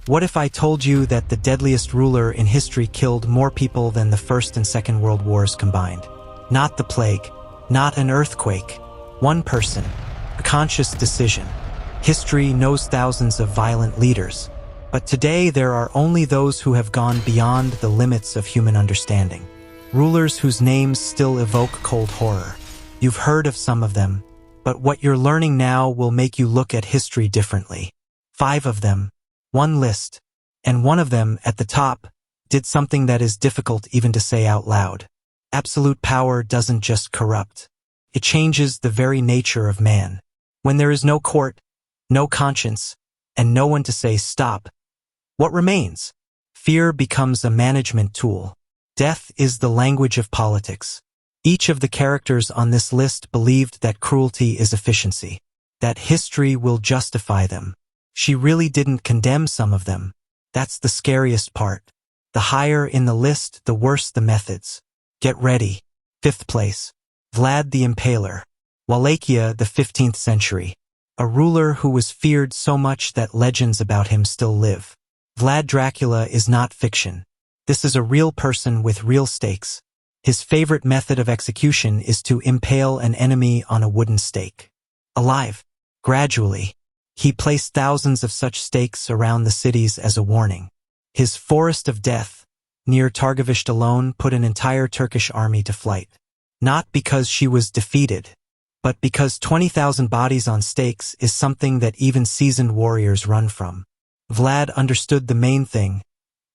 What if I told you that the deadliest ruler in history killed more people than the First and Second World Wars combined? Not the plague, not an earthquake. One person, a conscious decision. History knows thousands of violent leaders, but today there are only those who have gone beyond the limits of human understanding. Rulers whose names still evoke cold horror. You've heard of some of them, but what you're learning now will make you look at history differently. 5 of them, one list, and one of them, at the top, did something that is difficult even to say out loud. Absolute power doesn't just corrupt. It changes the very nature of man. When there is no court, no conscience, and no one to say stop, what remains? Fear becomes a management tool. Death is the language of politics. Each of the characters on this list believed that cruelty is efficiency, that history will justify them. She really didn't condemn some of them. That's the scariest part. The higher in the list, the worse the methods. Get ready. 5th place. Vlad the Impaler. Wallachia, the 15th century. A ruler who was feared so much that legends about him still live. Vlad Dracula is not fiction. This is a real person with real stakes. His favorite method of execution is to impale an enemy on a wooden stake. Alive. Gradually. He placed thousands of such stakes around the cities as a warning. His forest of death, near Targovishte alone, put an entire Turkish army to flight. Not because she was defeated, but because 20,000 bodies on stakes is something that even seasoned warriors run from. Vlad understood the main thing.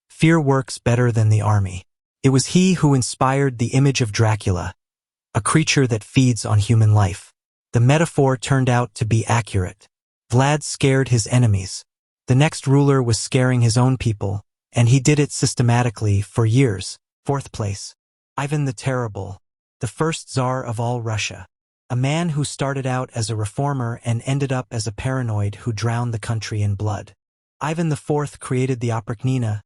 Fear works better than the army. It was he who inspired the image of Dracula, a creature that feeds on human life. The metaphor turned out to be accurate. Vlad scared his enemies. The next ruler was scaring his own people, and he did it systematically for years. 4th place. Ivan the Terrible, the first Tsar of all Russia. A man who started out as a reformer and ended up as a paranoid who drowned the country in blood. Ivan IV created the Oprichnina,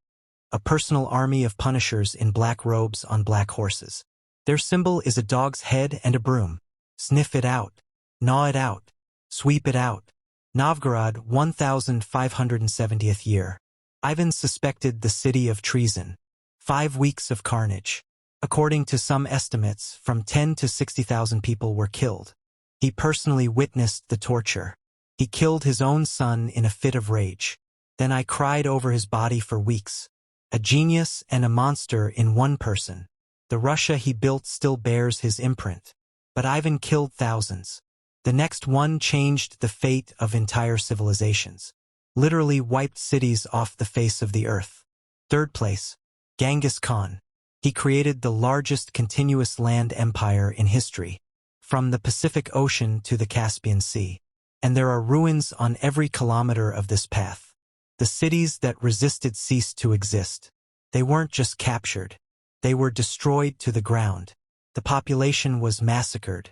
a personal army of punishers in black robes on black horses. Their symbol is a dog's head and a broom. Sniff it out. Gnaw it out. Sweep it out. Novgorod, 1570th year. Ivan suspected the city of treason. 5 weeks of carnage. According to some estimates, from 10 to 60,000 people were killed. He personally witnessed the torture. He killed his own son in a fit of rage. Then I cried over his body for weeks. A genius and a monster in one person. The Russia he built still bears his imprint. But Ivan killed thousands. The next one changed the fate of entire civilizations. Literally wiped cities off the face of the earth. 3rd place. Genghis Khan. He created the largest continuous land empire in history, from the Pacific Ocean to the Caspian Sea. And there are ruins on every kilometer of this path. The cities that resisted ceased to exist. They weren't just captured. They were destroyed to the ground. The population was massacred.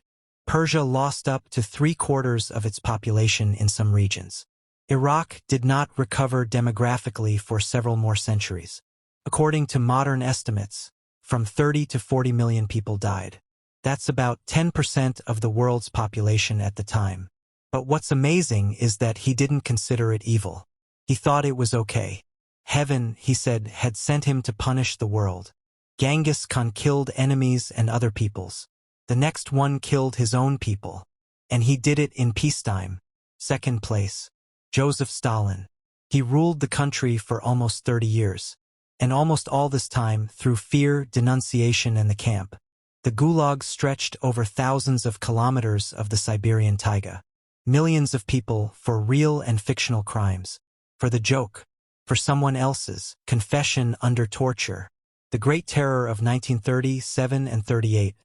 Persia lost up to 3/4 of its population in some regions. Iraq did not recover demographically for several more centuries. According to modern estimates, from 30 to 40 million people died. That's about 10% of the world's population at the time. But what's amazing is that he didn't consider it evil. He thought it was okay. Heaven, he said, had sent him to punish the world. Genghis Khan killed enemies and other peoples. The next one killed his own people. And he did it in peacetime. 2nd place. Joseph Stalin. He ruled the country for almost 30 years. And almost all this time through fear, denunciation, and the camp. The Gulag stretched over thousands of kilometers of the Siberian taiga. Millions of people for real and fictional crimes. For the joke. For someone else's. Confession under torture. The Great Terror of 1937 and 38.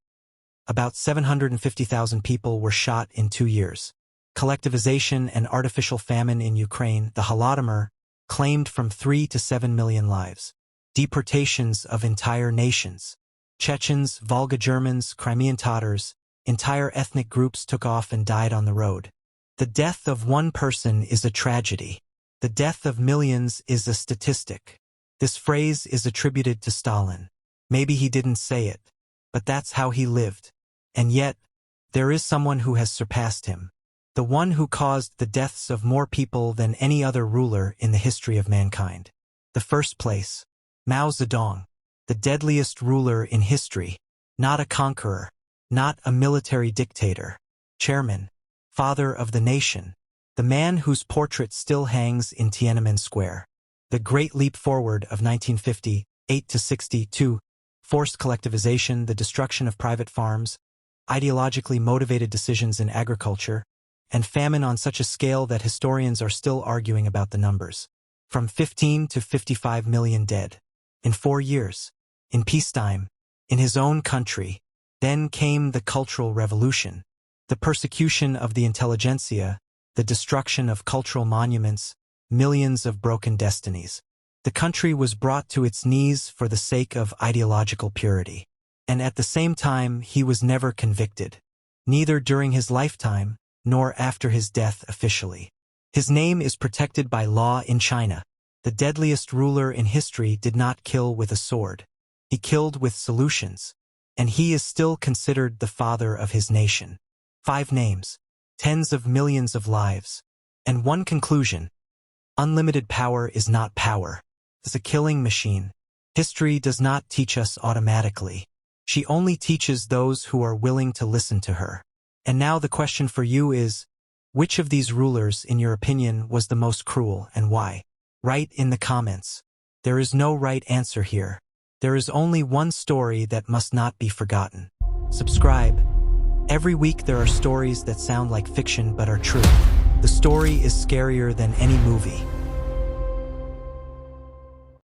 About 750,000 people were shot in 2 years. Collectivization and artificial famine in Ukraine, the Holodomor, claimed from 3 to 7 million lives. Deportations of entire nations. Chechens, Volga Germans, Crimean Tatars, entire ethnic groups took off and died on the road. The death of one person is a tragedy. The death of millions is a statistic. This phrase is attributed to Stalin. Maybe he didn't say it, but that's how he lived. And yet, there is someone who has surpassed him. the one who caused the deaths of more people than any other ruler in the history of mankind. The first place, Mao Zedong, the deadliest ruler in history, not a conqueror, not a military dictator, chairman, father of the nation, the man whose portrait still hangs in Tiananmen Square. The Great Leap Forward of 1958 to 62, forced collectivization, the destruction of private farms, ideologically motivated decisions in agriculture, and famine on such a scale that historians are still arguing about the numbers. From 15 to 55 million dead. In 4 years. In peacetime. In his own country. Then came the Cultural Revolution. The persecution of the intelligentsia, the destruction of cultural monuments, millions of broken destinies. The country was brought to its knees for the sake of ideological purity. And at the same time he was never convicted. Neither during his lifetime, nor after his death officially. His name is protected by law in China. The deadliest ruler in history did not kill with a sword. He killed with solutions. And he is still considered the father of his nation. 5 names. Tens of millions of lives. And one conclusion. Unlimited power is not power. It's a killing machine. History does not teach us automatically. She only teaches those who are willing to listen to her. And now the question for you is, which of these rulers, in your opinion, was the most cruel and why? Write in the comments. There is no right answer here. There is only one story that must not be forgotten. Subscribe. Every week there are stories that sound like fiction but are true. The story is scarier than any movie.